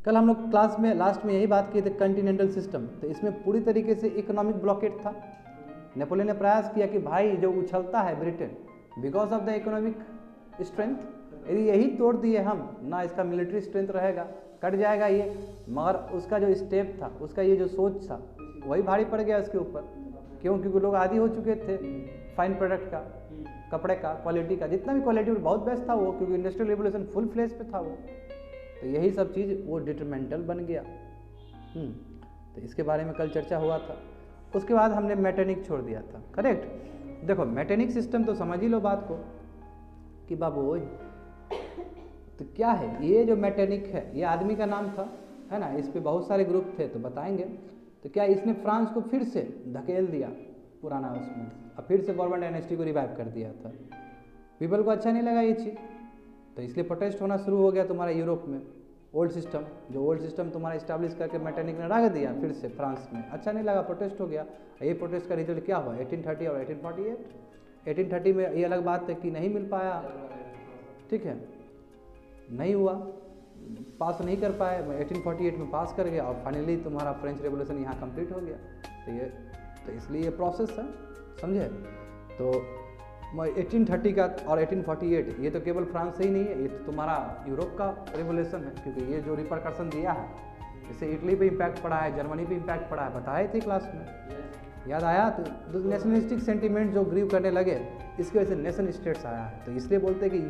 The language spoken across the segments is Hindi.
कल हम लोग क्लास में लास्ट में यही बात की थी कॉन्टिनेंटल सिस्टम, तो इसमें पूरी तरीके से इकोनॉमिक ब्लॉकेट था। नेपोलियन ने प्रयास किया कि भाई जो उछलता है Britain because of the economic strength, यदि यही तोड़ दिए हम ना, इसका मिलिट्री स्ट्रेंथ रहेगा, कट जाएगा ये। मगर उसका जो स्टेप था, उसका ये जो सोच था, वही भारी पड़ गया उसके ऊपर। क्यों? क्योंकि लोग आदी हो चुके थे फाइन प्रोडक्ट का, कपड़े का, क्वालिटी का, जितना भी क्वालिटी बहुत बेस्ट था वो, क्योंकि इंडस्ट्रियल रेवोल्यूशन फुल फ्लेज पे था वो। तो यही सब चीज़ वो डिटरमेंटल बन गया। तो इसके बारे में कल चर्चा हुआ था। उसके बाद हमने मैटेनिक छोड़ दिया था, करेक्ट। देखो मैटेनिक सिस्टम तो समझ ही लो बात को कि बाबू ओए, तो क्या है ये जो मैटेनिक है, ये आदमी का नाम था, है ना। इस पे बहुत सारे ग्रुप थे तो बताएंगे। तो क्या इसने फ्रांस को फिर से धकेल दिया पुराना उसमें, और फिर से बॉर्बन डायनेस्टी को रिवाइव कर दिया था। पीपल को अच्छा नहीं लगा ये चीज़, तो इसलिए प्रोटेस्ट होना शुरू हो गया तुम्हारा यूरोप में। ओल्ड सिस्टम, जो ओल्ड सिस्टम तुम्हारा इस्टेब्लिश करके मैटेनिक ने रख दिया फिर से फ्रांस में, अच्छा नहीं लगा, प्रोटेस्ट हो गया। ये प्रोटेस्ट का रिजल्ट क्या हुआ? 1830 और 1848। 1830 में ये अलग बात है कि नहीं मिल पाया, ठीक है, नहीं हुआ, पास नहीं कर पाए। 1848 में पास कर गया, और फाइनली तुम्हारा फ्रेंच रेवोल्यूशन यहाँ कंप्लीट हो गया। तो इसलिए ये प्रोसेस है, समझे। तो 1830 का और 1848 ये तो केवल फ्रांस से ही नहीं है, ये तो तुम्हारा यूरोप का रेवोल्यूशन है, क्योंकि ये जो रिपरकशन दिया है इससे इटली पे इम्पैक्ट पड़ा है, जर्मनी पे इम्पैक्ट पड़ा है, बताए थे क्लास में, याद आया। तो नेशनलिस्टिक सेंटिमेंट जो ग्रीव करने लगे, इसकी वजह से नेशन स्टेट्स आया है। तो इसलिए बोलते हैं कि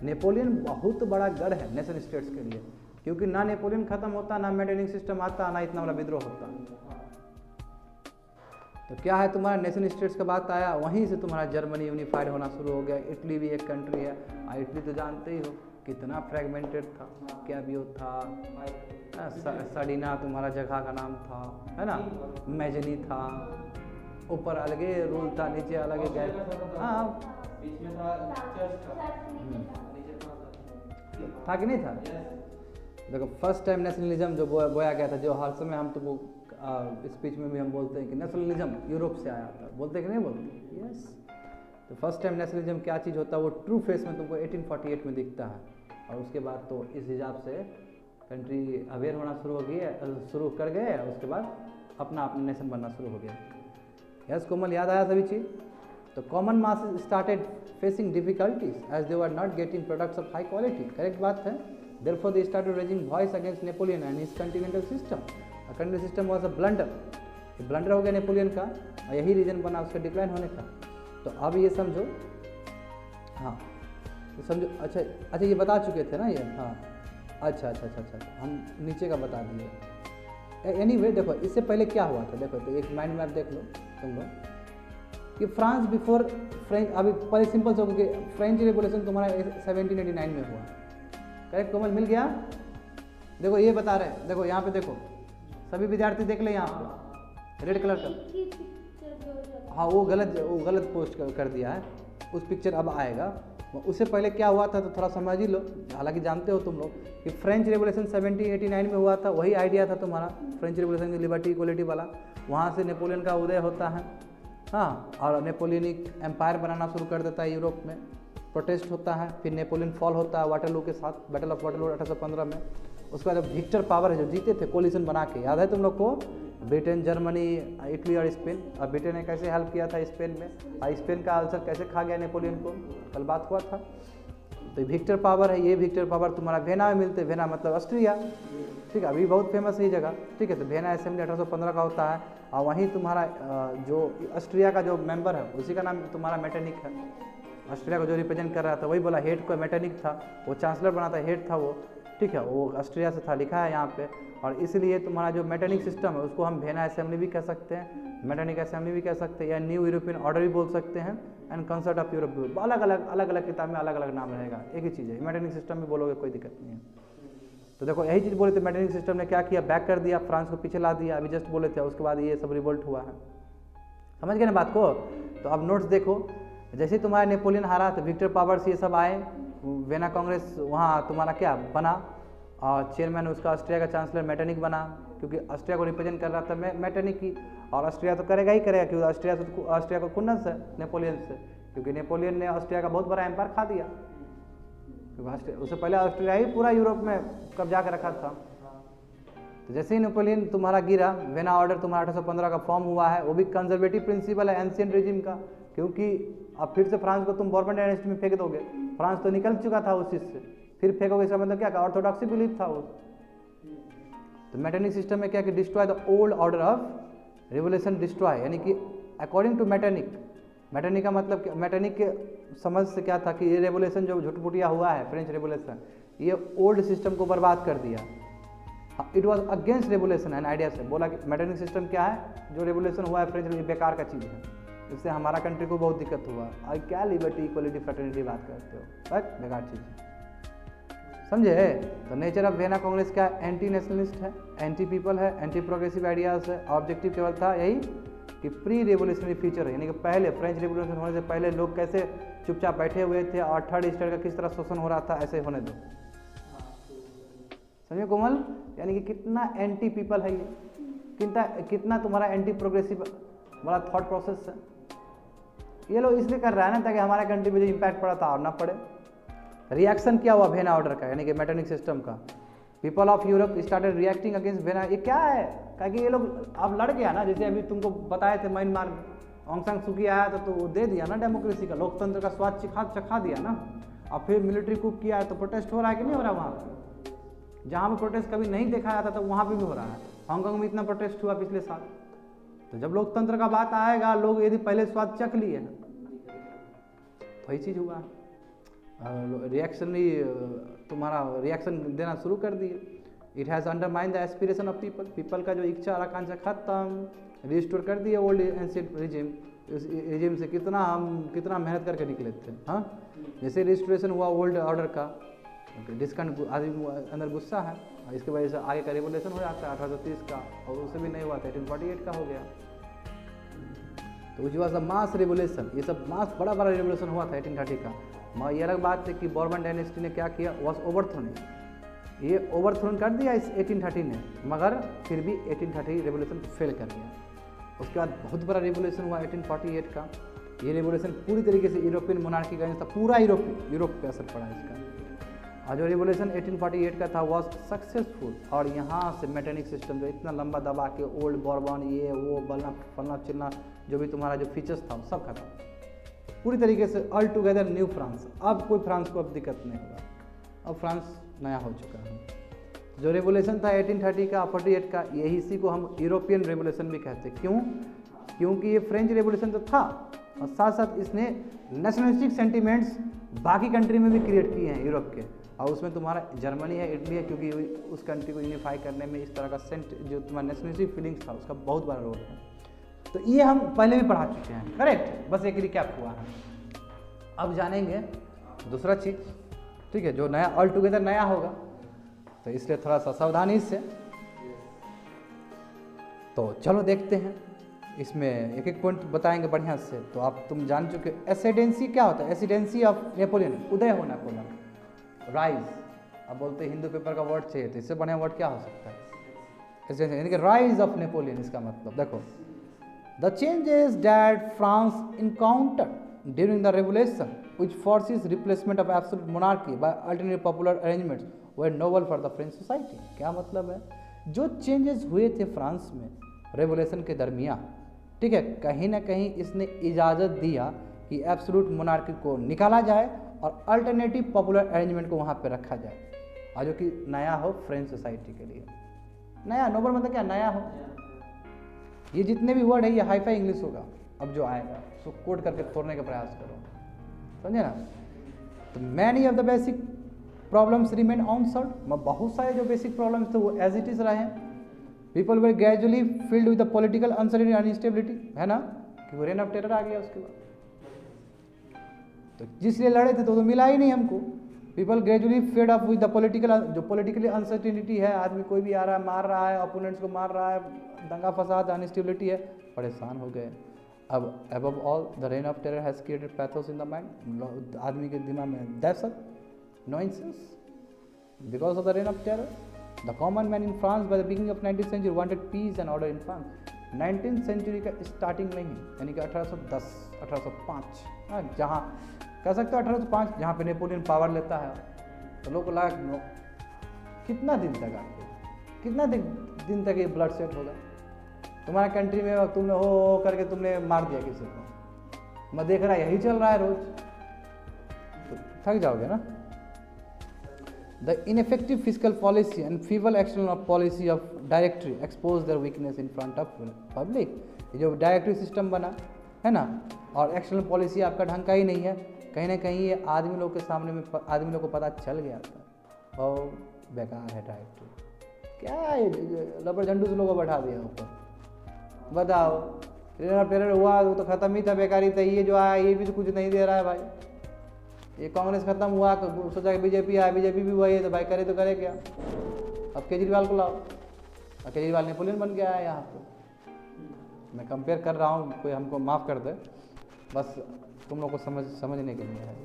नेपोलियन बहुत बड़ा गढ़ है नेशन स्टेट्स के लिए, क्योंकि ना नेपोलियन खत्म होता, ना मैटेनिक सिस्टम आता, ना इतना बड़ा विद्रोह होता। तो क्या है, तुम्हारा नेशन स्टेट्स का बात आया, वहीं से तुम्हारा जर्मनी यूनिफाइड होना शुरू हो गया। इटली भी एक कंट्री है, इटली तो जानते ही हो कितना फ्रेगमेंटेड था, क्या भी था, सडीना तुम्हारा जगह का नाम था, है ना, मैजनी था, ऊपर अलगे रूल था, नीचे अलग गए, हाँ बीच में था कि नहीं था। देखो फर्स्ट टाइम नेशनलिज्म जो बोया गया था, जो हर समय हम तो स्पीच में भी हम बोलते हैं कि नेशनलिज्म यूरोप से आया था, बोलते कि नहीं बोलते? यस। तो फर्स्ट टाइम नेशनलिज्म क्या चीज़ होता है, वो ट्रू फेस में तुमको 1848 में दिखता है। और उसके बाद तो इस हिसाब से कंट्री अवेयर होना शुरू कर गए, और उसके बाद अपना अपना नेशन बनना शुरू हो गया। यस कोमल, याद आया सभी चीज़। तो common masses started facing difficulties as they were not getting products of high quality, correct बात है। Therefore they started raising voice against Napoleon and his continental system. Continental system was a blunder, ये ब्लंडर हो गया नेपोलियन का, और यही रीजन बना उसका डिक्लाइन होने का। तो अब ये समझो, हाँ तो समझो, अच्छा ये बता चुके थे ना ये, हाँ अच्छा, हम नीचे का बता दिए। एनीवे देखो इससे पहले क्या हुआ था, देखो तो एक माइंड मैप देख लो तुम लोग कि फ्रांस बिफोर फ्रेंच, अभी पहले सिंपल से कि फ्रेंच रेवोल्यूशन तुम्हारा 1789 में हुआ, करेक्ट कोमल, मिल गया। देखो ये बता रहे हैं, देखो यहाँ पे देखो, सभी विद्यार्थी देख ले यहाँ पे रेड कलर का, हाँ वो गलत पोस्ट कर दिया है, उस पिक्चर अब आएगा। उससे पहले क्या हुआ था तो थोड़ा समझ ही लो, हालांकि जानते हो तुम लोग कि फ्रेंच रेवोल्यूशन 1789 में हुआ था, वही आइडिया था तुम्हारा फ्रेंच रेवोल्यूशन की, लिबर्टी इक्वलिटी वाला। वहाँ से नेपोलियन का उदय होता है, हाँ, और नेपोलियनिक एम्पायर बनाना शुरू कर देता है यूरोप में। प्रोटेस्ट होता है, फिर नेपोलियन फॉल होता है वाटरलू के साथ, बैटल ऑफ वाटरलू 1815 में। उसके बाद जब विक्टर पावर है जो जीते थे कोलिशन बना के, याद है तुम लोग को, ब्रिटेन, जर्मनी, इटली और स्पेन। और ब्रिटेन ने कैसे हेल्प किया था स्पेन में, और स्पेन का अल्सर कैसे खा गया नेपोलियन को, कल बात हुआ था। तो विक्टर पावर है, ये विक्टर पावर तुम्हारा वेना में मिलते, वेना मतलब ऑस्ट्रिया, ठीक है, अभी बहुत फेमस है ये जगह, ठीक है। तो वेना असेंबली 1815 का होता है, और वहीं तुम्हारा जो ऑस्ट्रिया का जो मेंबर है उसी का नाम तुम्हारा मैटेनिक है। ऑस्ट्रिया को जो रिप्रेजेंट कर रहा था, वही बोला हेड को मैटेनिक था, वो चांसलर बना था, हेड था वो, ठीक है, वो ऑस्ट्रिया से था, लिखा है यहाँ पे। और इसलिए तुम्हारा जो मैटेनिक सिस्टम है उसको हम वेना असेंबली भी कह सकते हैं, मैटेनिक असेंबली भी कह सकते हैं, या न्यू यूरोपियन ऑर्डर भी बोल सकते हैं, एंड कंसर्ट ऑफ यूरोप भी। अलग अलग किताब में अलग अलग नाम रहेगा, एक ही चीज़ है, मैटेनिक सिस्टम भी बोलोगे कोई दिक्कत नहीं है। तो देखो यही चीज़ बोले थे, मैटेनिक सिस्टम ने क्या किया, बैक कर दिया, फ्रांस को पीछे ला दिया, अभी जस्ट बोले थे। उसके बाद ये सब रिवोल्ट हुआ है, समझ गए ना बात को। तो अब नोट्स देखो, जैसे तुम्हारा नेपोलियन हारा तो विक्टर पावर्स ये सब आए, वेना कांग्रेस वहाँ तुम्हारा क्या बना, और चेयरमैन उसका ऑस्ट्रिया का चांसलर मैटेनिक बना, क्योंकि ऑस्ट्रिया को रिप्रेजेंट कर रहा था मैटेनिक की। और ऑस्ट्रिया तो करेगा ही करेगा, क्योंकि ऑस्ट्रिया को खुन्नस है नेपोलियन से, क्योंकि नेपोलियन ने ऑस्ट्रिया का बहुत बड़ा एम्पायर खा दिया। उससे पहले ऑस्ट्रिया ही पूरा यूरोप में कब्जा कर रखा था। तो जैसे ही नेपोलियन तुम्हारा गिरा, वेना ऑर्डर तुम्हारा 1815 का फॉर्म हुआ है, वो भी कंजर्वेटिव प्रिंसिपल है एंशिएंट रिजिम का, क्योंकि अब फिर से फ्रांस को तुम बॉर्बन डायनेस्टी में फेंक दोगे, फ्रांस तो निकल चुका था उस चीज़ से, फिर फेंकोगे, इसका मतलब क्या, ऑर्थोडॉक्सी बिलीफ था वो। तो मैटरनिक सिस्टम में क्या कि destroy the old order of revolution, destroy यानी कि अकॉर्डिंग टू मैटरनिक। मैटरनिक का मतलब, मैटरनिक के समझ से क्या था कि ये रेवोल्यूशन जो झुटपुटिया हुआ है, फ्रेंच रेवोल्यूशन, ये ओल्ड सिस्टम को बर्बाद कर दिया। It was against revolution and idea से बोला कि मैटरनिक सिस्टम क्या है, जो रेवोल्यूशन हुआ है फ्रेंच, ये बेकार का चीज़ है, इससे हमारा कंट्री को बहुत दिक्कत हुआ। और क्या लिबर्टी, इक्वलिटी, फ्रेटर्निटी बात करते हो, बस बेकार चीज़ है, समझे। तो नेचर ऑफ वेना कांग्रेस क्या है, एंटी नेशनलिस्ट है, एंटी पीपल है, एंटी प्रोग्रेसिव आइडियाज है। ऑब्जेक्टिव केवल था यही कि प्री रेवोल्यूशनरी फ्यूचर है, यानी कि पहले फ्रेंच रेवोल्यूशन होने से पहले लोग कैसे चुपचाप बैठे हुए थे और थर्ड स्टेट का किस तरह शोषण हो रहा था, ऐसे होने दो। समझे कोमल, यानी कि कितना एंटी पीपल है ये, कितना तुम्हारा एंटी प्रोग्रेसिव वाला थॉट प्रोसेस है। ये लोग इसलिए कर रहा है ना ताकि हमारे कंट्री में जो इम्पैक्ट पड़ा था और ना पड़े। रिएक्शन क्या हुआ वेना ऑर्डर का, यानी कि मैटरनिक सिस्टम का, people of Europe started reacting against vena. ये क्या है, क्योंकि ये लोग अब लड़ गया ना, जैसे अभी तुमको बताए थे म्यांमार में ऑंग सान सू की आया था तो वो दे दिया ना डेमोक्रेसी का, लोकतंत्र का स्वाद चखा दिया ना। और फिर मिलिट्री coup किया है तो प्रोटेस्ट हो रहा है कि नहीं हो रहा वहाँ पर, जहाँ पर प्रोटेस्ट कभी नहीं देखा जाता था वहाँ पर भी हो रहा है। हांगकांग में इतना प्रोटेस्ट हुआ पिछले साल। तो जब लोकतंत्र का बात आएगा, लोग यदि पहले स्वाद चख लिए हैं तो यही चीज़ हुआ है। रिएक्शन भी तुम्हारा रिएक्शन देना शुरू कर दिए। It has undermine the aspiration of people, people का जो इच्छा और आकांक्षा खत्म, रिस्टोर कर दिया ओल्ड एंशिएंट रिजिम। इस रिजिम से कितना मेहनत करके निकले थे। हाँ, जैसे रिस्टोरेशन हुआ ओल्ड ऑर्डर का, डिस्काउंट आदमी अंदर गुस्सा है, और इसकी वजह से आगे का रेवोल्यूशन हो जाता है 1830 का, और उससे भी नहीं हुआ था 1848 का हो गया। तो which was the mass revolution, ये सब मास बड़ा रेवोल्यूशन हुआ था 1830 का। मगर ये अलग बात है कि बॉर्बन डायनेस्टी ने क्या किया, वॉज ओवरथ्रोन, ये ओवरथ्रोन कर दिया इस 1830 ने, मगर फिर भी 1830 रेवोल्यूशन फेल कर गया। उसके बाद बहुत बड़ा रेवोल्यूशन हुआ 1848 का। ये रेवोल्यूशन पूरी तरीके से यूरोपियन मोनार्की का था, पूरा यूरोप पे असर पड़ा इसका। और जो रेवोल्यूशन 1848 का था वॉज सक्सेसफुल, और यहाँ से मैटरनिक सिस्टम जो इतना लंबा दबा के ओल्ड बॉर्बन ये वो बलना फलना चिलना जो भी तुम्हारा जो फीचर्स था सब खत्म, पूरी तरीके से ऑल टुगेदर न्यू फ्रांस। अब कोई फ्रांस को अब दिक्कत नहीं होगा, अब फ्रांस नया हो चुका है। जो रेवोल्यूशन था 1830 का 48 का, यही इसी को हम यूरोपियन रेवोल्यूशन भी कहते हैं। क्यों? क्योंकि ये फ्रेंच रेवोल्यूशन तो था और साथ साथ इसने नेशनलिस्टिक सेंटिमेंट्स बाकी कंट्री में भी क्रिएट किए हैं यूरोप के, और उसमें तुम्हारा जर्मनी है, इटली है, क्योंकि उस कंट्री को यूनिफाई करने में इस तरह का जो तुम्हारा नेशनलिस्टिक फीलिंग्स था उसका बहुत बड़ा रोल है। तो ये हम पहले भी पढ़ा चुके हैं, करेक्ट, बस एक रिकैप हुआ है। अब जानेंगे दूसरा चीज़, ठीक है, जो नया ऑल टुगेदर नया होगा, तो इसलिए थोड़ा सा सावधानी से। तो चलो देखते हैं, इसमें एक एक पॉइंट बताएंगे बढ़िया से। तो आप तुम जान चुके एसिडेंसी क्या होता है, एसिडेंसी ऑफ नेपोलियन, उदय होना, कोलम राइज। अब बोलते हिंदू पेपर का वर्ड चाहिए, तो इससे बढ़िया वर्ड क्या हो सकता है, एसिडेंसी यानी कि राइज ऑफ नेपोलियन। इसका मतलब देखो, the changes that France encountered during the revolution which forces replacement of absolute monarchy by alternative popular arrangements were novel for the French society। क्या मतलब है, जो चेंजेस हुए थे फ्रांस में रेवोल्यूशन के दरमियान, ठीक है, कहीं ना कहीं इसने इजाज़त दिया कि एब्सोल्यूट मोनार्की को निकाला जाए और अल्टरनेटिव पॉपुलर अरेंजमेंट को वहाँ पे रखा जाए, और जो कि नया हो फ्रेंच सोसाइटी के लिए। नया, नोबल मतलब क्या, नया हो। ये जितने भी वर्ड है ये हाईफाई इंग्लिश होगा अब जो आएगा, उसको कोड करके तोड़ने का प्रयास करो, समझे ना। तो many of the basic problems remain unsolved, बहुत सारे जो बेसिक प्रॉब्लम्स थे वो एज इट इज रहे हैं। People were gradually field with the political uncertainty and instability, है ना, कि वो रेन ऑफ टेरर आ गया उसके बाद। तो जिसलिए लड़े थे तो मिला ही नहीं हमको। People gradually fed up with the political, जो पॉलिटिकली अनसर्टेनिटी है, आदमी कोई भी आ रहा है मार रहा है, अपोनेंट्स को मार रहा है, दंगा फसाद अनस्टेबिलिटी है, परेशान हो गए। अब above all the reign of terror has created pathos in the mind, आदमी के दिमाग में दहशत, nonsense, because of the reign of terror the common man in France by the beginning of 19th century wanted peace and order in France। 19th century का स्टार्टिंग में ही, यानी कि 1810 1805, हाँ, जहाँ कह सकते हो 1805, जहाँ पे नेपोलियन पावर लेता है, तो लोग को लगा कितना दिन तक आपके, कितना दिन तक ये ब्लड सेट होगा? तुम्हारा कंट्री में तुमने हो करके तुमने मार दिया किसी को, मैं देख रहा यही चल रहा है रोज, तो थक जाओगे ना। The ineffective fiscal policy and feeble action of policy of directory expose their weakness in front of public। ये जो डायरेक्टरी सिस्टम बना है ना, और एक्सटर्नल पॉलिसी आपका ढंग का ही नहीं है, कहीं ना कहीं ये आदमी लोग के सामने में आदमी लोग को पता चल गया था और बेकार है डायरेक्टरी। क्या है रबर झंडू से लोगों को बैठा दिया ऊपर, बताओ टेरर हुआ वो तो ख़त्म ही था, बेकारी था। ये जो आया ये भी तो कुछ नहीं दे रहा है भाई। ये कांग्रेस खत्म हुआ, सोचा कि बीजेपी आया, बीजेपी भी वही है, तो भाई करे तो करे क्या। अब केजरीवाल को लाओ, और केजरीवाल नेपोलियन बन गया है यहाँ पे। मैं कंपेयर कर रहा हूँ, कोई हमको माफ़ कर दे, बस तुम लोग को समझने के लिए है,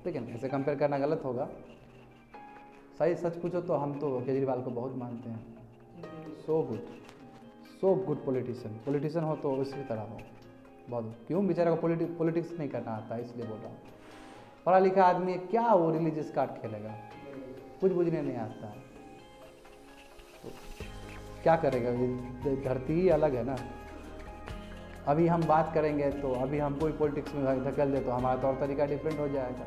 लेकिन ऐसे कंपेयर करना गलत होगा। सही सच पूछो तो हम तो केजरीवाल को बहुत मानते हैं। सो गुड पॉलिटिशियन हो तो इसी तरह हो बहुत। क्यों बेचारा को पॉलिटिक्स नहीं करना आता, इसलिए बोल रहा हूँ। पढ़ा लिखा आदमी है, क्या वो रिलीजियस कार्ड खेलेगा, कुछ बुझने नहीं आता है, तो क्या करेगा। धरती ही अलग है ना। अभी हम बात करेंगे तो अभी हम कोई पॉलिटिक्स में धकेल दे तो हमारा तौर तरीका डिफरेंट हो जाएगा।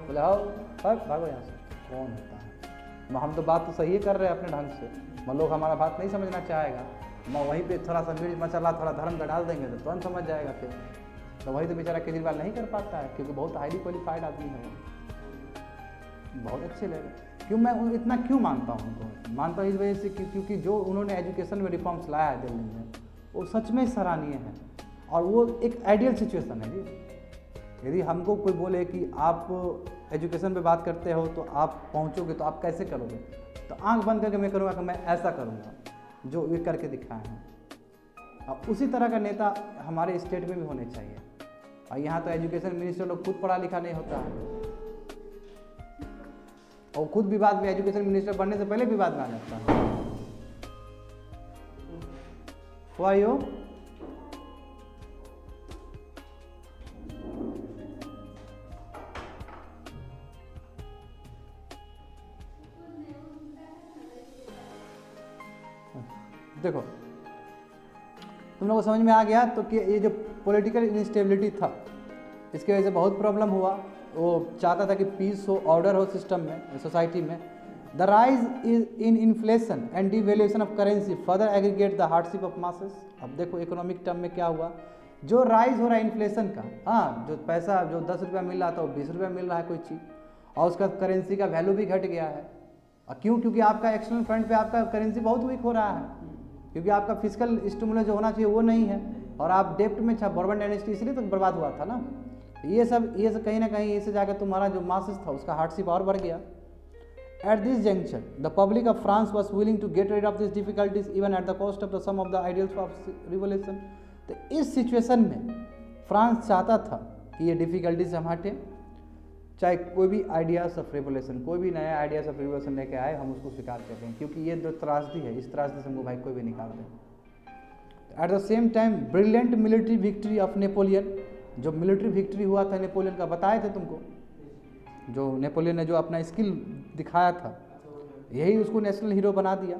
बोले आओ भागो यहाँ से, कौन होता है। हम तो बात तो सही कर रहे हैं अपने ढंग से, लोग हमारा बात नहीं समझना चाहेगा, मैं वहीं पे थोड़ा सा मिर्च मसाला थोड़ा धर्म का डाल देंगे तो तुरंत समझ जाएगा। फिर तो वही तो बेचारा केजरीवाल नहीं कर पाता है, क्योंकि बहुत हाईली क्वालिफाइड आदमी है वो, बहुत अच्छे लगे। क्यों मैं इतना क्यों मानता हूँ उनको? मानता हूँ इस वजह से क्योंकि जो उन्होंने एजुकेशन में रिफॉर्म्स लाया है दिल्ली में, वो सच में सराहनीय है, और वो एक आइडियल सिचुएशन है जी। यदि हमको कोई बोले कि आप एजुकेशन पे बात करते हो तो आप पहुँचोगे तो आप कैसे करोगे, तो आंख बंद करके मैं करूँगा कि मैं ऐसा करूँगा जो ये करके दिखाए हैं। अब उसी तरह का नेता हमारे स्टेट में भी होने चाहिए। और यहाँ तो एजुकेशन मिनिस्टर लोग खुद पढ़ा लिखा नहीं होता है, और खुद विवाद में, एजुकेशन मिनिस्टर बनने से पहले विवाद में आ जाता है। वायु देखो तुम लोगों को समझ में आ गया तो कि ये जो पॉलिटिकल इंस्टेबिलिटी था, इसकी वजह से बहुत प्रॉब्लम हुआ। वो चाहता था कि पीस हो, ऑर्डर हो सिस्टम में, सोसाइटी में। The rise in inflation and devaluation of currency further aggregate the hardship of masses. अब देखो इकोनॉमिक टर्म में क्या हुआ, जो राइज हो रहा है इन्फ्लेशन का, हाँ जो पैसा जो 10 रुपया मिल रहा था वो 20 रुपया मिल रहा है कोई चीज़, और उसका करेंसी का वैल्यू भी घट गया है। और क्यों? क्योंकि आपका एक्सटर्नल फ्रंट पे आपका करेंसी बहुत वीक हो रहा है, क्योंकि आपका फिजिकल स्टिमुलस जो होना चाहिए वो नहीं है, और आप डेप्ट में था। बॉर्बन डायनेस्टी इसलिए तो बर्बाद हुआ था ना। ये सब कहीं ना कहीं इससे जाकर तुम्हारा जो मासेस था उसका हार्डशिप और बढ़ गया। At this junction the public of France was willing to get rid of this difficulties even at the cost of the some of the ideals of revolution. तो इस सिचुएशन में फ्रांस चाहता था कि ये डिफिकल्टीज हम हटें, चाहे कोई भी आइडियाज़ ऑफ रिवोल्यूशन, कोई भी नया आइडियाज़ ऑफ रिवोल्यूशन लेके आए, हम उसको स्वीकार कर रहे हैं, क्योंकि ये जो त्रासदी है, इस त्रासदी से हमको भाई कोई भी निकाल दे। At the same time brilliant military victory of Napoleon, जो मिलिट्री विक्ट्री हुआ था नेपोलियन का, बताए थे तुमको, जो नेपोलियन ने जो अपना स्किल दिखाया था, यही उसको नेशनल हीरो बना दिया।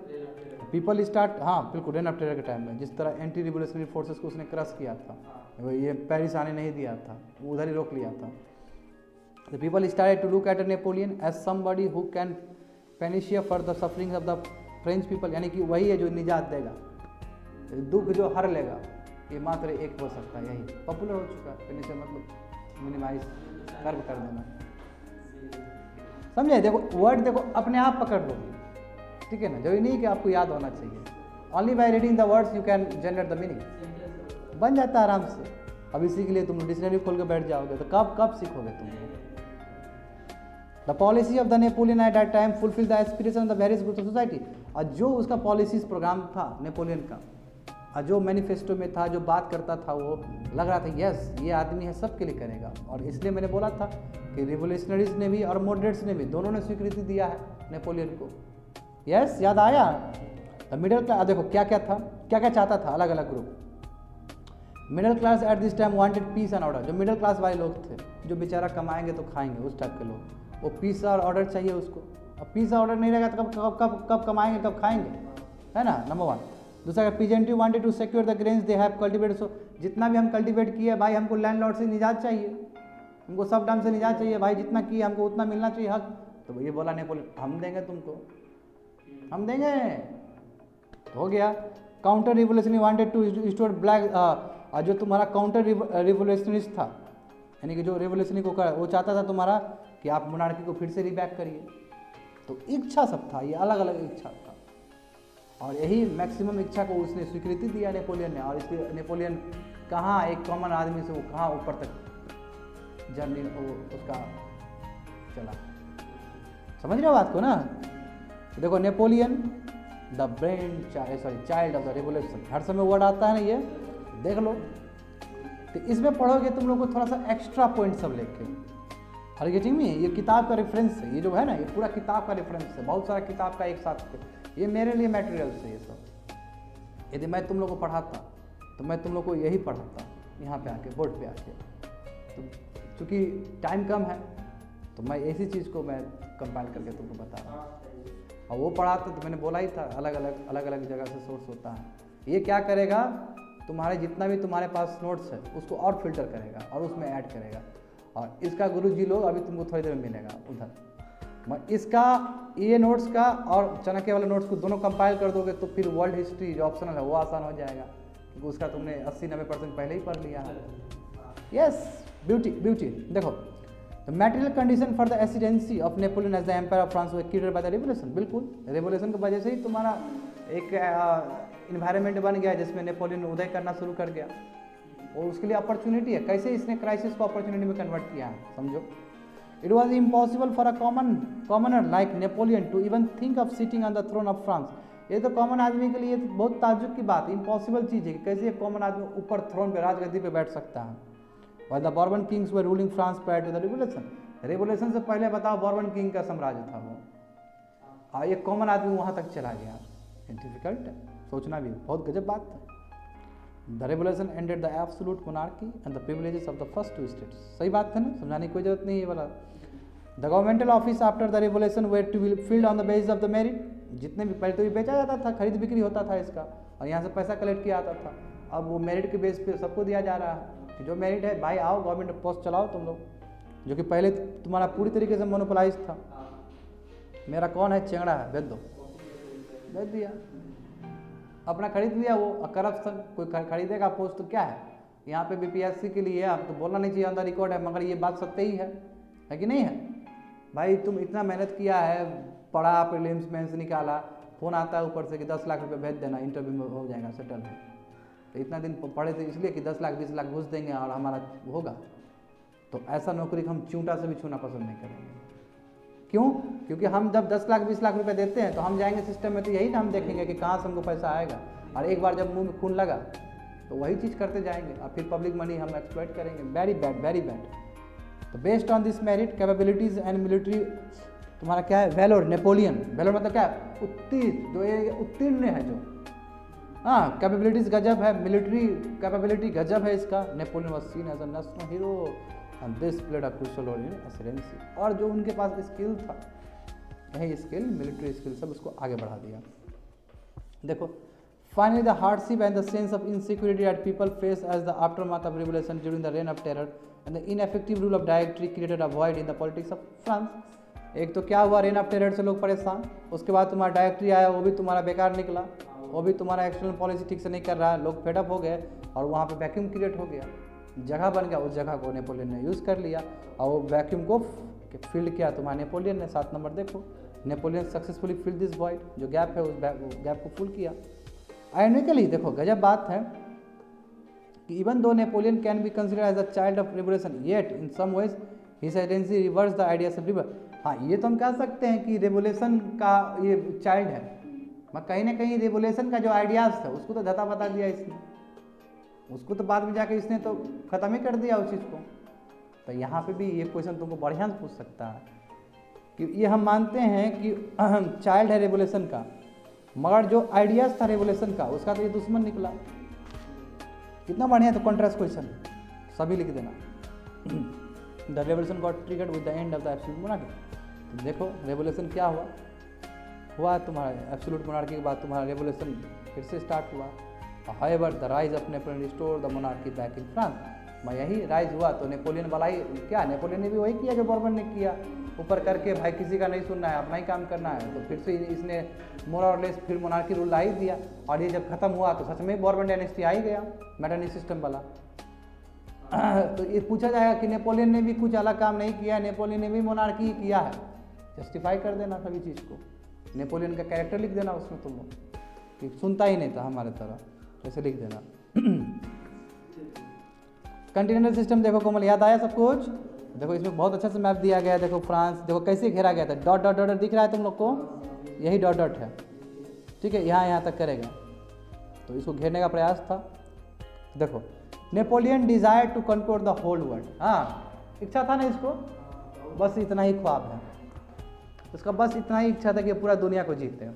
पीपल स्टार्ट, हाँ बिल्कुल, रेन ऑफ टेरर के टाइम में जिस तरह एंटी रिवोल्यूशनरी फोर्सेस को उसने क्रश किया था, ये पेरिस आने नहीं दिया था, वो उधर ही रोक लिया था। The people started to look at Napoleon as somebody who can panacea for the sufferings of the French people, यानी कि वही है जो निजात देगा, दुख जो हर लेगा, ये मात्र एक हो सकता है। यही पॉपुलर हो चुका है, पैनिशिया मतलब मिनिमाइज कर्व कर देना, समझे। देखो वर्ड देखो अपने आप पकड़ लो, ठीक है ना, जरूरी नहीं कि आपको याद होना चाहिए। Only by reading the words you can generate the meaning, बन जाता है आराम से। अब इसी के लिए तुम डिक्शनरी खोल के बैठ जाओगे तो कब सीखोगे तुम। The policy of the Napoleon at that time fulfil the aspiration of the various groups of society. और जो उसका पॉलिसीज प्रोग्राम था नेपोलियन का, और जो मैनिफेस्टो में था, जो बात करता था, वो लग रहा था यस ये आदमी है, सबके लिए करेगा। और इसलिए मैंने बोला था कि रिवोल्यूशनरीज ने भी और मॉडरेट्स ने भी, दोनों ने स्वीकृति दिया है नेपोलियन को। यस याद आया। मिडिल क्लास देखो क्या क्या था, क्या क्या चाहता था अलग अलग group. Middle class at this time wanted peace and order. जो मिडिल क्लास वाले लोग थे, जो बेचारा कमाएंगे तो खाएंगे, उस टाइप के लोग, वो पीस और ऑर्डर चाहिए उसको। अब पिज़्ज़ा ऑर्डर नहीं रहेगा तो कब कमाएंगे, कब खाएंगे, है ना, नंबर 1। दूसरा, peasantry wanted to secure the grains they have cultivated. So जितना भी हम कल्टिवेट किए भाई, हमको लैंडलॉर्ड से निजात चाहिए, हमको सब डाम से निजात चाहिए भाई, जितना किए हमको उतना मिलना चाहिए हक। तो ये बोला नेपोलियन, हम देंगे तुमको, हम देंगे, हो गया। Counter revolutionary wanted to restore black, जो तुम्हारा काउंटर रिवोल्यूशनरिस्ट था, यानी कि जो रिवोल्यूशनरी को कर, वो चाहता था तुम्हारा कि आप मोनार्की को फिर से रिबैक करिए। तो इच्छा सब था, ये अलग अलग इच्छा था, और यही मैक्सिमम इच्छा को उसने स्वीकृति दिया नेपोलियन ने। और इसलिए नेपोलियन कहाँ एक कॉमन आदमी से वो कहाँ ऊपर तक जर्नी उसका चला। समझ रहे हो बात को ना? देखो Napoleon the brain child of the revolution, हर समय वर्ड आता है ना, ये देख लो। तो इसमें पढ़ोगे तुम लोग को थोड़ा सा एक्स्ट्रा पॉइंट सब लेके, हर गेटिंग में। ये किताब का रेफरेंस है, ये जो है ना, ये पूरा किताब का रेफरेंस है, बहुत सारा किताब का एक साथ है। ये मेरे लिए मटेरियल्स है ये सब। यदि मैं तुम लोग को पढ़ाता तो मैं तुम लोग को यही पढ़ाता यहाँ पे आके, बोर्ड पे आके। तो चूँकि टाइम कम है तो मैं ऐसी चीज़ को मैं कंपाइल करके तुमको बता रहा हूँ। और वो पढ़ाता तो मैंने बोला ही था, अलग अलग जगह से सोर्स होता है। ये क्या करेगा, तुम्हारे जितना भी तुम्हारे पास नोट्स है उसको और फिल्टर करेगा और उसमें ऐड करेगा। और इसका गुरुजी लोग अभी तुमको थोड़ी देर में मिलेगा उधर। मैं इसका ये नोट्स का और चाणक्य वाले नोट्स को दोनों कंपाइल कर दोगे तो फिर वर्ल्ड हिस्ट्री जो ऑप्शनल है वो आसान हो जाएगा, क्योंकि उसका तुमने 80-90% पहले ही पढ़ लिया है। Yes, beauty. देखो, the material condition for the ascendancy of Napoleon as the empire of France were created by the revolution. बिल्कुल, रिवोल्यूशन की वजह से ही तुम्हारा एक इन्वायरमेंट बन गया जिसमें नेपोलियन उदय करना शुरू कर गया, और उसके लिए अपॉर्चुनिटी है। कैसे इसने क्राइसिस को अपॉर्चुनिटी में कन्वर्ट किया है, समझो। It was impossible for a commoner like Napoleon to even think of sitting on the throne of France. ये तो कॉमन आदमी के लिए तो बहुत ताज्जुब की बात, इम्पॉसिबल चीज़ है कि कैसे एक कॉमन आदमी ऊपर थ्रोन पे, राजगद्दी पे बैठ सकता है। While the Bourbon kings were ruling France prior to the revolution, revolution से पहले बताओ बॉर्बन किंग का साम्राज्य था वो, और एक कॉमन आदमी वहाँ तक चला गया। डिफिकल्ट है, सोचना भी बहुत गजब बात है। The revolution ended the absolute monarchy and the privileges of the first two states. सही बात है ना, समझाने की कोई जरूरत नहीं है वाला। The governmental office after the revolution were to be filled on the basis of the merit. जितने भी पहले तो ये बेचा जाता था, खरीद बिक्री होता था इसका, और यहाँ से पैसा कलेक्ट किया जाता था। अब वो मेरिट के बेस पे सबको दिया जा रहा है कि जो मेरिट है भाई आओ गवर्नमेंट पोस्ट चलाओ तुम लोग, जो कि पहले तुम्हारा पूरी तरीके से मोनोपोलाइज था। मेरा कौन है, चेंगड़ा है, भेज दो, भेज दिया, अपना खरीद लिया वो। करप्शन, कोई खरीदेगा पोस्ट तो क्या है, यहाँ पे बीपीएससी के लिए आप तो बोलना नहीं चाहिए, अंदर रिकॉर्ड है, मगर ये बात सत्य ही है कि नहीं है भाई। तुम इतना मेहनत किया है, पढ़ा, प्रीलिम्स मेंस निकाला, फोन आता है ऊपर से कि 10 लाख रुपये भेज देना, इंटरव्यू में हो जाएगा सेटल। तो इतना दिन पढ़े थे इसलिए कि 10 लाख 20 लाख घुस देंगे और हमारा होगा। तो ऐसा नौकरी को हम चूंटा से भी छूना पसंद नहीं करेंगे। क्यों? क्योंकि हम जब 10 लाख 20 लाख रुपए देते हैं तो हम जाएंगे सिस्टम में, तो यही ना हम देखेंगे कि कहाँ से हमको पैसा आएगा, और एक बार जब मुंह में खून लगा तो वही चीज़ करते जाएंगे, और फिर पब्लिक मनी हम एक्सप्लॉइट करेंगे। Very bad, very bad. तो based on this merit capabilities and military, तुम्हारा क्या है, वेलोर, नेपोलियन, वेलोर मतलब क्या है, उत्तीर्ण, जो ये उत्तीर्ण है जो, हाँ, कैपेबिलिटीज गजब है, मिलिट्री कैपेबिलिटी गजब है इसका। Napoleon was seen as a national hero and this played a crucial role in ascendancy. और जो उनके पास स्किल था, यही स्किल, मिलिट्री स्किल, सब उसको आगे बढ़ा दिया। देखो, finally the hardship and the sense of insecurity that people face as the aftermath of revolution during the reign of terror and the ineffective rule of directory created a void in the politics of France. एक तो क्या हुआ, रेन ऑफ टेरर से लोग परेशान, उसके बाद तुम्हारा डायरेक्टरी आया, वो भी तुम्हारा बेकार निकला, वो भी तुम्हारा एक्सटर्नल पॉलिसी ठीक से नहीं कर रहा है, लोग फेडअप हो गए, और वहाँ पे वैक्यूम क्रिएट हो गया, जगह बन गया। उस जगह को नेपोलियन ने यूज़ कर लिया, और वो वैक्यूम को फिल्ड किया तुम्हारा नेपोलियन ने। 7 नंबर देखो, Napoleon successfully filled this void, जो गैप है उस गैप को फुल किया। आयरनिकली देखो, गजब बात है कि even though Napoleon can be consider as a child of revolution, yet in some ways his tendency reverse the ideas of river. हाँ, ये तो हम कह सकते हैं कि रेवोल्यूशन का ये चाइल्ड है, मैं कहीं ना कहीं रेवोल्यूशन का जो आइडियाज़ था उसको तो धता बता दिया इसने, उसको तो बाद में जाके इसने तो ख़त्म ही कर दिया उस चीज़ को। तो यहाँ पे भी ये क्वेश्चन तुमको बढ़िया से पूछ सकता है कि ये हम मानते हैं कि चाइल्ड है रेवोल्यूशन का, मगर जो आइडियाज़ था रेवोल्यूशन का उसका तो ये दुश्मन निकला। कितना बढ़िया, तो कॉन्ट्रास्ट क्वेश्चन सभी लिख देना। The revolution got triggered with the end of the absolute monarchy. तो देखो रेवोल्यूशन क्या हुआ तुम्हारा एब्सोल्यूट मोनार्की के बाद तुम्हारा रेवोल्यूशन फिर से स्टार्ट हुआ। However the rise of Napoleon restore the monarchy back in France. मैं यही राइज हुआ तो नेपोलियन वाला ही क्या, नेपोलियन ने भी वही किया जो बॉर्बन ने किया, ऊपर करके भाई किसी का नहीं सुनना है, अपना ही काम करना है। तो फिर से इसने मोर और लेस फिर मोनार्की रूल ला ही दिया। और ये जब खत्म हुआ तो सच में बॉर्बन डायनेस्टी आ ही गया, मेटरनिटी सिस्टम वाला। तो ये पूछा जाएगा कि नेपोलियन ने भी कुछ अलग काम नहीं किया है, नेपोलियन ने भी मोनार्की किया है, जस्टिफाई कर देना सभी चीज़ को, नेपोलियन का कैरेक्टर लिख देना उसमें तुम लोग कि सुनता ही नहीं था हमारे तरह, ऐसे लिख देना। कॉन्टिनेंटल सिस्टम देखो कोमल, याद आया सब कुछ? देखो इसमें बहुत अच्छा से मैप दिया गया है। देखो फ्रांस देखो कैसे घेरा गया था, डॉट डॉट डॉट दिख रहा है तुम लोग को, यही डॉट डॉट है, ठीक है, यहाँ तक करेगा। तो इसको घेरने का प्रयास था। देखो Napoleon desire to control the whole world, हाँ इच्छा था ना इसको, बस इतना ही ख्वाब है उसका, बस इतना ही इच्छा था कि पूरा दुनिया को जीते,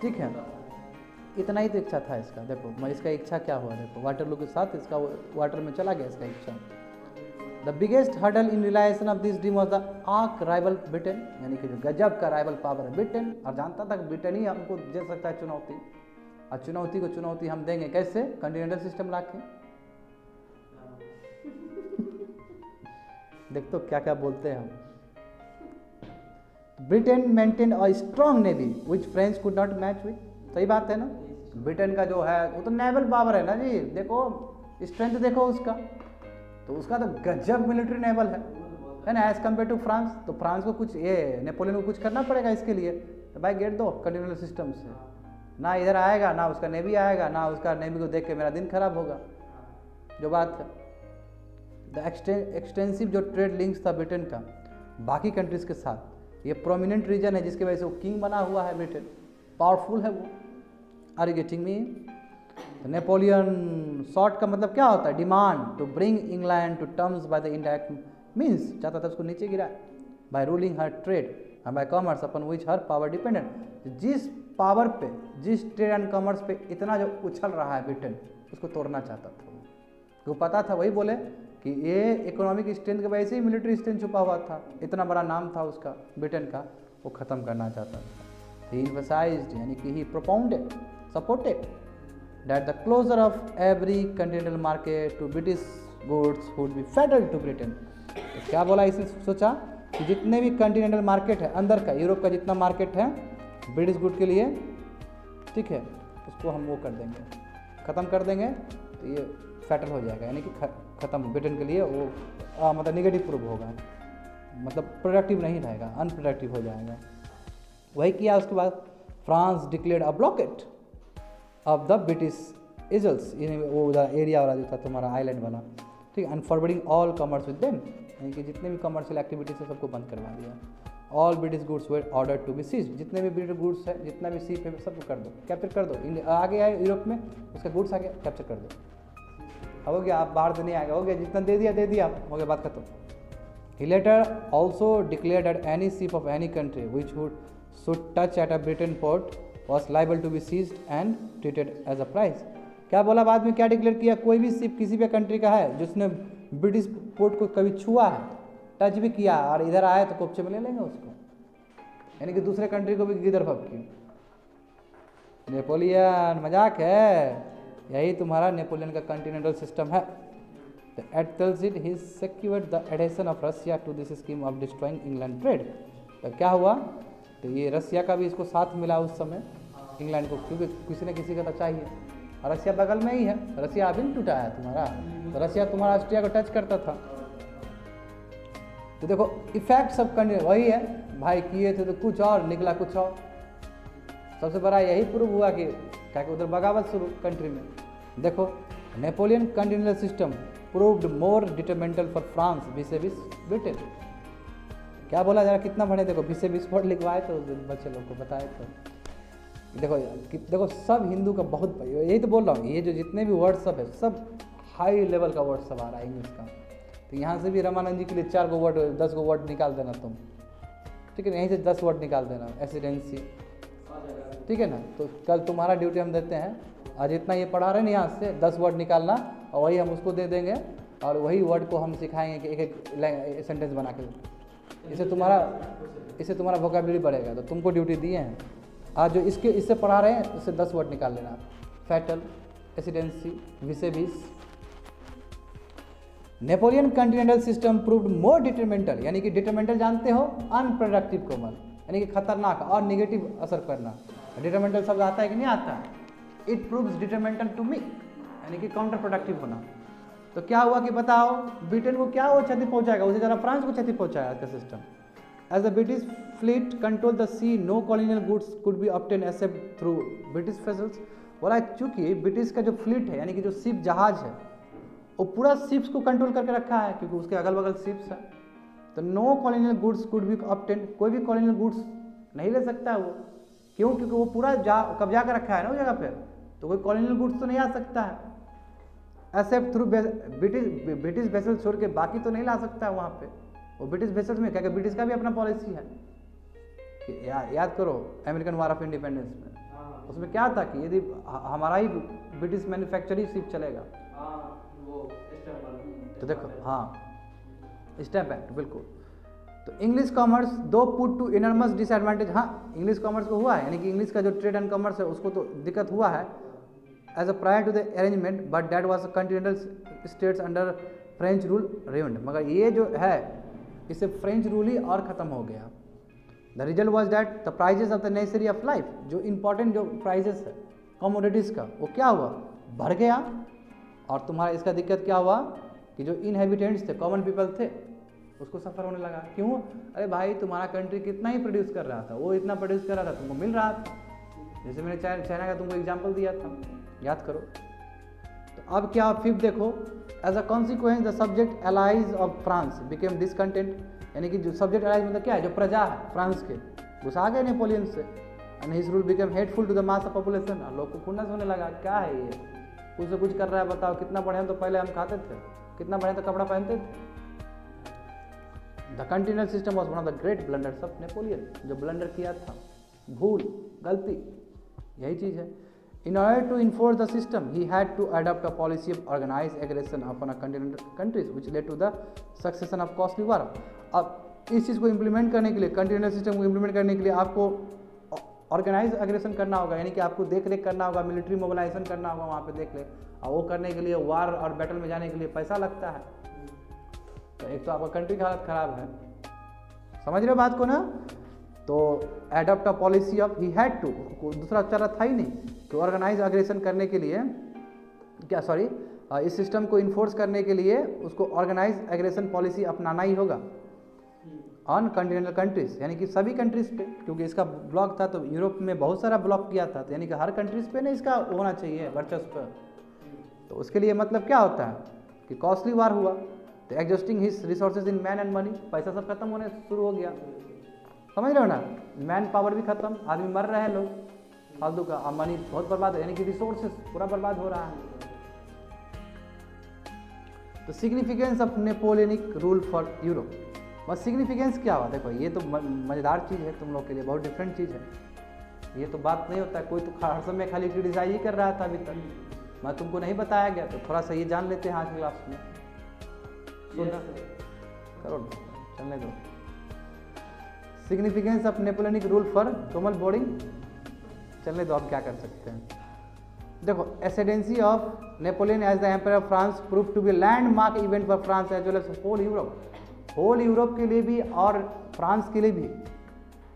ठीक है, इतना ही तो इच्छा था इसका। देखो मैं इसका इच्छा क्या हुआ, देखो वाटरलू के साथ इसका वाटर में चला गया इसका इच्छा। The biggest hurdle in realization of this dream was the arch rival Britain, यानी कि जो गजब का राइवल पावर है ब्रिटेन, और जानता था कि ब्रिटेन ही हमको दे सकता है चुनौती, और चुनौती को चुनौती हम देंगे कैसे, कॉन्टिनेंटल सिस्टम ला के। देख तो क्या क्या बोलते हैं हम। Britain maintain a strong navy which French could not match with, सही बात है ना, ब्रिटेन का जो है वो तो नेवल पावर है ना जी, देखो स्ट्रेंथ देखो उसका, तो उसका तो गजब मिलिट्री नेवल है ना, एज कम्पेयर टू फ्रांस। तो फ्रांस को कुछ ये नेपोलियन को कुछ करना पड़ेगा इसके लिए, तो भाई गेट दो कॉन्टिनेंटल सिस्टम से, ना इधर आएगा ना उसका नेवी आएगा, ना उसका नेवी को देख के मेरा दिन खराब होगा, जो बात है। द एक्सटेंसिव जो ट्रेड लिंक्स था ब्रिटेन का बाकी कंट्रीज के साथ, ये प्रोमिनेंट रीजन है जिसकी वजह से वो किंग बना हुआ है ब्रिटेन, पावरफुल है वो। Are you getting me? Napoleon sought का मतलब क्या होता है, demand to bring England to terms by the indirect means, चाहता था उसको नीचे गिरा by ruling her trade and by commerce upon which her power dependent. जिस पावर पे, जिस ट्रेड एंड कॉमर्स पे इतना जो उछल रहा है ब्रिटेन, उसको तोड़ना चाहता था वो, पता था, वही बोले कि ये इकोनॉमिक स्ट्रेंथ की वजह से ही मिलिट्री स्ट्रेंथ छुपा हुआ था, इतना बड़ा नाम था उसका ब्रिटेन का, वो ख़त्म करना चाहता था। ही emphasized, यानी कि ही propounded, supported that the closure of every continental market to British goods would be fatal to Britain। तो क्या बोला इसने, सोचा कि जितने भी कंटिनेंटल मार्केट है अंदर का, यूरोप का जितना मार्केट है ब्रिटिश गुड के लिए, ठीक है, उसको हम वो कर देंगे, ख़त्म कर देंगे, तो ये फैटल हो जाएगा, यानी कि ख़त्म ब्रिटेन के लिए वो मतलब निगेटिव प्रूव होगा, मतलब प्रोडक्टिव नहीं रहेगा, अनप्रोडक्टिव हो जाएगा। वही किया। उसके बाद France declared a blockade of the British isles, वो एरिया वाला जो था तुम्हारा आइलैंड वाला, ठीक है, and forwarding all commerce with them, यानी कि जितने भी कमर्शियल एक्टिविटीज है सबको बंद करवा दिया। All British goods were order to be seize, जितने भी ब्रिटिश गुड्स है, जितना भी सीप है सबको कर दो, कैप्चर कर दो। आगे आए यूरोप में, उसका गुड्स आ गया, कैप्चर कर दो, अब हो गया, आप बाहर से नहीं आएगा, हो गया, जितना दे दिया, हो गया, बात खत्म। He later also declared that any ship of any country which should touch at a Britain port was liable to be seized and treated as a prize। क्या बोला बाद में, क्या डिक्लेयर किया, कोई भी शिप किसी भी कंट्री का है जिसने ब्रिटिश पोर्ट को कभी छुआ है, टच भी किया और इधर आए तो कोपचे में ले लेंगे उसको, यानी कि दूसरे कंट्री को भी गिदर फबकी। नेपोलियन मजाक है, यही तुम्हारा नेपोलियन का कॉन्टिनेंटल सिस्टम है। At Tilsit, he secured the adhesion of Russia to this scheme of destroying England trade। तो क्या हुआ, तो ये रसिया का भी इसको साथ मिला उस समय इंग्लैंड को, क्योंकि किसी न किसी का तो चाहिए, और रसिया बगल में ही है, रसिया अभी नहीं टूटा है तुम्हारा, तो रसिया तुम्हारा ऑस्ट्रिया को टच करता था। तो देखो इफेक्ट सब करने वही है भाई, किए थे तो कुछ और निकला कुछ और। सबसे बड़ा यही प्रूव हुआ कि क्या उधर बगावत शुरू कंट्री में। देखो Napoleon continental system proved more detrimental for France vis-a-vis Britain। क्या बोला जरा कितना बढ़े, देखो vis-a-vis वर्ड लिखवाए तो बच्चे लोग को बताए तो देखो सब हिंदू का बहुत, यही तो बोल रहा हूँ, ये जो जितने भी वर्ड सब है सब हाई लेवल का वर्ड सब आ रहा है इंग्लिश का। तो यहाँ से भी रामानंद जी के लिए 4 वर्ड 10 वर्ड निकाल देना तुम, ठीक है ना, यहीं से 10 वर्ड निकाल देना, एसिडेंसी, ठीक है ना। तो कल तुम्हारा ड्यूटी हम देते हैं, आज इतना ये पढ़ा रहे हैं यहाँ से 10 वर्ड निकालना, और वही हम उसको दे देंगे, और वही वर्ड को हम सिखाएंगे कि एक सेंटेंस बना के, इससे तुम्हारा वोकेबलरी बढ़ेगा। तो तुमको ड्यूटी दिए हैं आज जो इससे पढ़ा रहे हैं, इससे 10 वर्ड निकाल लेना। फैटल, एसिडेंसी, विसेबिस। Napoleon continental system proved more detrimental, यानी कि डिटरमेंटल जानते हो, अनप्रोडक्टिव कोमल, यानी कि खतरनाक और निगेटिव असर करना। डिटरमेंटल शब्द आता है कि नहीं आता है? It proves detrimental to me, यानी कि काउंटर प्रोडक्टिव होना। तो क्या हुआ कि बताओ, ब्रिटेन को क्या वो क्षति पहुंचाएगा? उसे ज़रा फ्रांस को क्षति पहुंचाया आज का system. As the British fleet control the sea, no colonial goods could be obtain except through British vessels. बोला चूंकि ब्रिटिश का जो फ्लीट है, यानी कि जो शिप जहाज है, वो पूरा शिप्स को कंट्रोल करके रखा है, क्योंकि उसके अगल बगल शिप्स है। तो no colonial goods could be obtain, कोई भी कॉलोनियल गुड्स नहीं ले सकता है वो। क्यों? क्योंकि वो पूरा कब्जा कर रखा है ना उस जगह पे, तो कोई कॉलोनियल गुड्स तो नहीं आ सकता है। एक्सेप्ट थ्रू ब्रिटिश वेसल छोड़ के बाकी तो नहीं ला सकता है वहाँ पे। वो ब्रिटिश वेसल्स में क्या, ब्रिटिश का भी अपना पॉलिसी है कि याद करो अमेरिकन वार ऑफ इंडिपेंडेंस में, उसमें क्या था कि यदि हमारा ही ब्रिटिश मैन्युफैक्चरिंग शिप चलेगा, तो देखो हाँ स्टैम्प एक्ट बिल्कुल। तो इंग्लिश कॉमर्स दो पुट टू इनर्मस डिसएडवांटेज, हाँ इंग्लिश कॉमर्स को हुआ है, यानी कि इंग्लिश का जो ट्रेड एंड कॉमर्स है उसको तो दिक्कत हुआ है as a prior to the arrangement, but that was continental states under French rule रेवंड। मगर ये जो है इससे फ्रेंच रूल ही और ख़त्म हो गया। The result was that the prices of the necessary of life, जो इंपॉर्टेंट जो प्राइजेस है कमोडिटीज़ का, वो क्या हुआ, बढ़ गया। और तुम्हारा इसका दिक्कत क्या हुआ कि जो इनहेबिटेंट्स थे, कॉमन पीपल थे, उसको सफ़र होने लगा। क्यों? अरे भाई तुम्हारा कंट्री कितना ही प्रोड्यूस कर रहा था, वो इतना प्रोड्यूस कर रहा था, तुमको मिल रहा था। जैसे मैंने चाइना का तुमको एग्जाम्पल दिया था, याद करो। तो अब क्या, फिफ्थ देखो, as a consequence the subject allies of France became discontent, यानी कि जो सब्जेक्ट एलाइज मतलब क्या है, जो प्रजा है फ्रांस के, गुस्सा गए नेपोलियन से। And his rule became hateful to the mass of population, लोग को खुन्नस होने लगा, क्या है ये, कुछ से कुछ कर रहा है, बताओ कितना बढ़िया तो पहले हम खाते थे, कितना बढ़िया तो कपड़ा पहनते थे। The Continental system was one of the great blunders of Napoleon, जो ब्लंडर किया था, भूल गलती, यही चीज़ है। In order to enforce the system, he had to adopt a policy of organized aggression upon a continental countries, which led to the succession of costly war. अब इस चीज़ को इम्प्लीमेंट करने के लिए, कंटिनेंटल सिस्टम को इम्प्लीमेंट करने के लिए आपको ऑर्गेनाइज एग्रेशन करना होगा, यानी कि आपको देख रेख करना होगा, मिलिट्री मोबिलाइजेशन करना होगा वहाँ पे देख ले, और वो करने के लिए वार और बैटल में जाने के लिए पैसा लगता है। तो एक तो आपका कंट्री की हालत ख़राब है, समझ रहे हो बात को ना। तो adopt a policy of, he had to, दूसरा चारा था ही नहीं, तो ऑर्गेनाइज एग्रेशन करने के लिए क्या, सॉरी इस सिस्टम को इन्फोर्स करने के लिए उसको ऑर्गेनाइज एग्रेशन पॉलिसी अपनाना ही होगा ऑन कॉन्टिनेंटल कंट्रीज, यानी कि सभी कंट्रीज पे, क्योंकि इसका ब्लॉक था तो यूरोप में बहुत सारा ब्लॉक किया था, तो यानी कि हर कंट्रीज पे ना इसका होना चाहिए वर्चस्व। तो उसके लिए मतलब क्या होता है कि कॉस्टली वार हुआ, तो exhausting his resources in man and money, पैसा सब खत्म होने शुरू हो गया, समझ रहे हो ना, मैन पावर भी खत्म, आदमी मर रहे हैं लोग फालतू का, और मनी बहुत बर्बाद है, यानी कि रिसोर्सेज पूरा बर्बाद हो रहा है। तो significance of Napoleonic rule for Europe, बस सिग्निफिकेंस क्या हुआ, देखो ये तो मज़ेदार चीज़ है तुम लोग के लिए, बहुत डिफरेंट चीज़ है, ये तो बात नहीं होता है, कोई तो हर समय खाली क्रिटिसाइज ही कर रहा था अभी तक, मैं तुमको नहीं बताया गया, तो थोड़ा सा ये जान लेते हैं आज क्लास में, करो चलने दो। Significance of Napoleonic rule for कोमल बोर्डिंग, चलने दो, अब क्या कर सकते हैं। देखो, ascendancy of Napoleon as the empire of France prove to be landmark event for France as well as whole Europe, whole Europe के लिए भी और फ्रांस के लिए भी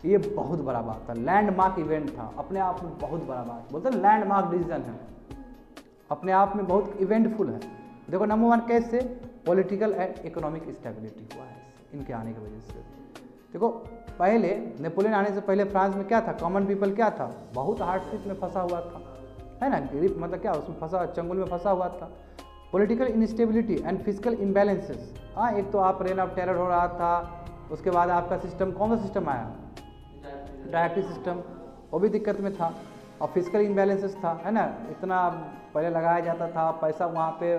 ये बहुत बड़ा बात था, लैंडमार्क इवेंट था, अपने आप में बहुत बड़ा बात, बोलते हैं लैंडमार्क डिसीजन है, अपने आप में बहुत इवेंटफुल है। देखो नंबर वन कैसे, पॉलिटिकल एंड इकोनॉमिक स्टेबिलिटी हुआ है इनके आने की वजह से। देखो पहले नेपोलियन आने से पहले फ्रांस में क्या था, कॉमन पीपल क्या था, बहुत हार्डशिप में फंसा हुआ था, है ना, गरीब मतलब क्या उसमें फंसा, चंगुल में फंसा हुआ था। Political instability and physical imbalances, हाँ एक तो आप रेन ऑफ टेरर हो रहा था, उसके बाद आपका सिस्टम, कौन सा सिस्टम आया, डायरेक्टिव सिस्टम, वो भी दिक्कत में था, और फिजिकल इम्बैलेंसेस था, है ना, इतना पहले लगाया जाता था पैसा, वहाँ पे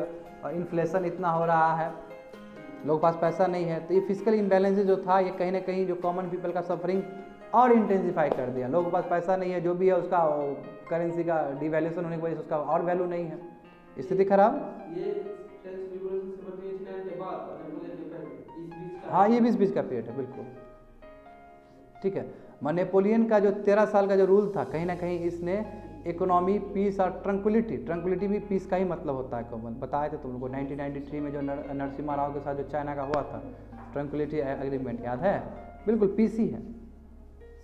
इन्फ्लेशन इतना हो रहा है, लोगों के पास पैसा नहीं है, तो ये फिजिकल इम्बैलेंसेस जो था ये कहीं ना कहीं जो कॉमन पीपल का सफरिंग और इंटेंसिफाई कर दिया, लोगों के पास पैसा नहीं है, जो भी है उसका करेंसी का डिवैल्यूएशन होने की वजह से उसका और वैल्यू नहीं है, स्थिति खराब। हाँ ये 20-20 का पीरियड है बिल्कुल। ठीक है। नेपोलियन का जो 13 साल का जो रूल था, कहीं ना कहीं इसने इकोनॉमी, पीस और ट्रंक्विलिटी भी पीस का ही मतलब होता है कॉमन, बताए थे तुम लोग को 1993 में जो नरसिम्हा राव के साथ जो चाइना का हुआ था ट्रंक्विलिटी एग्रीमेंट, याद है? बिल्कुल पीस ही है,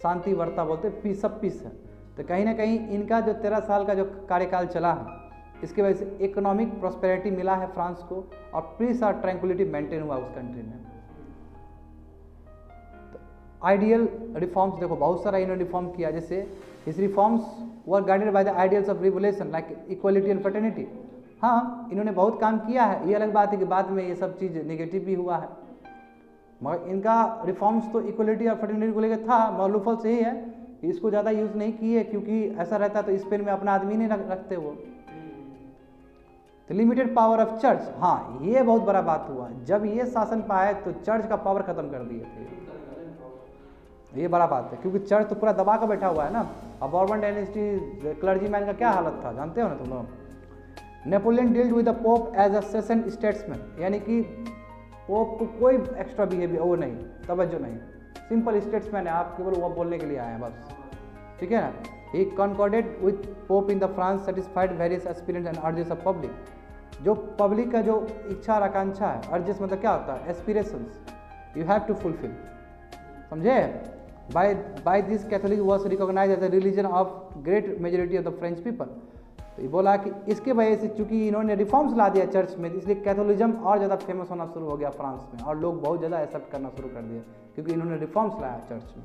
शांति वार्ता बोलते, पीस, सब पीस है। तो कहीं ना कहीं इनका जो 13 साल का जो कार्यकाल चला है, इसकी वजह से इकोनॉमिक प्रॉस्पेरिटी मिला है फ्रांस को, और पीस और ट्रैंक्विलिटी मेंटेन हुआ उस कंट्री में। तो आइडियल रिफॉर्म्स देखो, बहुत सारा इन्होंने रिफॉर्म किया, जैसे his reforms were guided by the ideals of revolution like equality and fraternity. हाँ, इन्होंने बहुत काम किया है, ये अलग बात है कि बाद में ये सब चीज़ नेगेटिव भी हुआ है, मगर इनका रिफॉर्म्स तो इक्वलिटी और फ्रेटर्निटी को लेकर था। मगर लूफॉल सही है, इसको ज़्यादा यूज़ नहीं किए, क्योंकि ऐसा रहता तो स्पेन में अपना आदमी नहीं रखते वो। तो लिमिटेड पावर ऑफ चर्च, हाँ ये बहुत बड़ा बात हुआ, जब ये शासन पाए तो चर्च का पावर खत्म कर दिए थे, ये बड़ा बात है, क्योंकि चर्च तो पूरा दबा कर बैठा हुआ है ना। अब बॉर्बन डायनेस्टी क्लर्जीमैन का क्या हालत था जानते हो ना तुम लोग। Napoleon dealt with the pope as a session statesman, यानी कि पोप को कोई एक्स्ट्रा बिहेवियर वो नहीं, तवज्जो नहीं, सिंपल स्टेट्समैन है, आप केवल वो बोलने के लिए आए हैं बस, ठीक है ना। He concorded with Pope in the France, satisfied various aspirants and urges of public. जो पब्लिक का जो इच्छा और आकांक्षा है, अर्जेस मतलब क्या होता है, aspirations, you have to fulfil, समझे। By this Catholic was recognise as the religion of great majority of the French people. तो ये बोला कि इसके वजह से चूंकि इन्होंने रिफॉर्म्स ला दिया चर्च में, इसलिए कैथोलिज्म और ज़्यादा फेमस होना शुरू हो गया फ्रांस में, और लोग बहुत ज़्यादा एक्सेप्ट करना शुरू कर दिए, क्योंकि इन्होंने रिफॉर्म्स लाया चर्च में।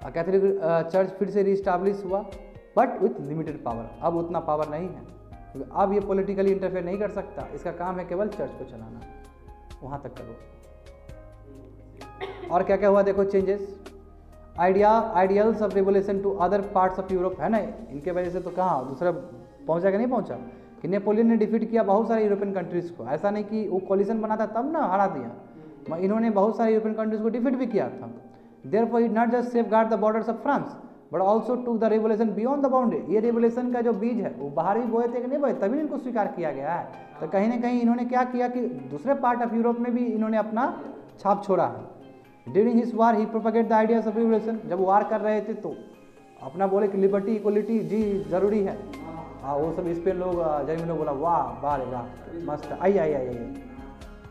और कैथोलिक चर्च फिर से रीस्टाब्लिश हुआ, बट विथ लिमिटेड पावर। अब उतना पावर नहीं है, क्योंकि अब ये पॉलिटिकली इंटरफेयर नहीं कर सकता, इसका काम है केवल चर्च को चलाना, वहाँ तक करो। और क्या क्या हुआ देखो changes. Ideals of revolution to other parts of Europe, है ना, इनके वजह से तो कहाँ दूसरा पहुँचा कि नहीं पहुँचा, कि नेपोलियन ने डिफीट किया बहुत सारे यूरोपियन कंट्रीज़ को। ऐसा नहीं कि वो कोलिशन बना था तब ना हरा दिया, इन्होंने बहुत सारे यूरोपियन कंट्रीज़ को डिफीट भी किया था। Therefore he not just safeguard the borders of France but also to the revolution beyond the boundary. ये रिवोल्यूशन का जो बीज है वो बाहर भी बोए थे कि नहीं बोए, तभी इनको स्वीकार किया गया है। तो कहीं ना कहीं इन्होंने क्या किया कि दूसरे पार्ट ऑफ यूरोप में भी इन्होंने अपना छाप छोड़ा है। During his war he propagate the ideas of revolution. जब वार कर रहे थे तो अपना बोले कि लिबर्टी इक्वलिटी जी ज़रूरी है। हाँ, वो सब स्पेन लोग, जर्मनी लोग बोला वाह वाह रे वाह मस्त, आई।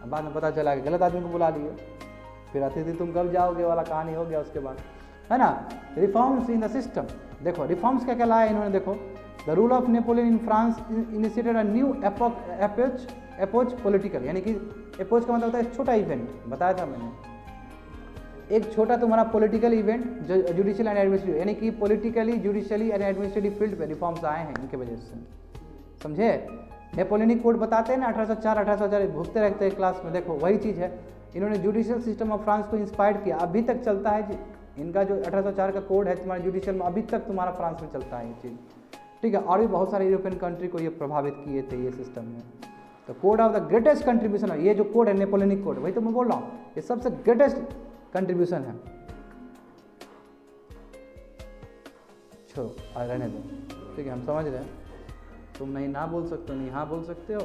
बाद में पता चला कि गलत आदमी को बुला लिए, फिर अतिथि तुम कब जाओगे वाला कहानी हो गया उसके बाद, है ना। रिफॉर्म्स इन द सिस्टम, देखो रिफॉर्म्स क्या क्या लाया इन्होंने, देखो the rule of Napoleon in France initiated a new approach political, यानी कि अप्रोच का मतलब होता है छोटा इवेंट, बताया था मैंने, एक छोटा तुम्हारा पॉलिटिकल इवेंट जो जुडिशियल एंड एडमिनिस्ट्रेटिव, यानी कि politically, judicially and administrative field पे रिफॉर्म्स आए हैं इनके वजह से, समझे। नेपोलियनिक कोड बताते हैं ना 1804 भूखते रहते हैं क्लास में, देखो वही चीज़ है। इन्होंने जुडिशियल सिस्टम ऑफ फ्रांस को इंस्पायर्ड किया, अभी तक चलता है जी। इनका जो 1804 का कोड है तुम्हारा जुडिशियल में, अभी तक तुम्हारा फ्रांस में चलता है ये चीज़, ठीक है। और भी बहुत सारे यूरोपियन कंट्री को ये प्रभावित किए थे ये सिस्टम में। तो code of the greatest contribution है, ये जो कोड है नेपोलियनिक कोड, वही तो मैं बोल रहा हूँ, ये सबसे ग्रेटेस्ट कंट्रीब्यूशन है। छोड़ो रहने दो, ठीक है, हम समझ रहे हैं। तुम नहीं ना बोल सकते हो, नहीं हाँ बोल सकते हो।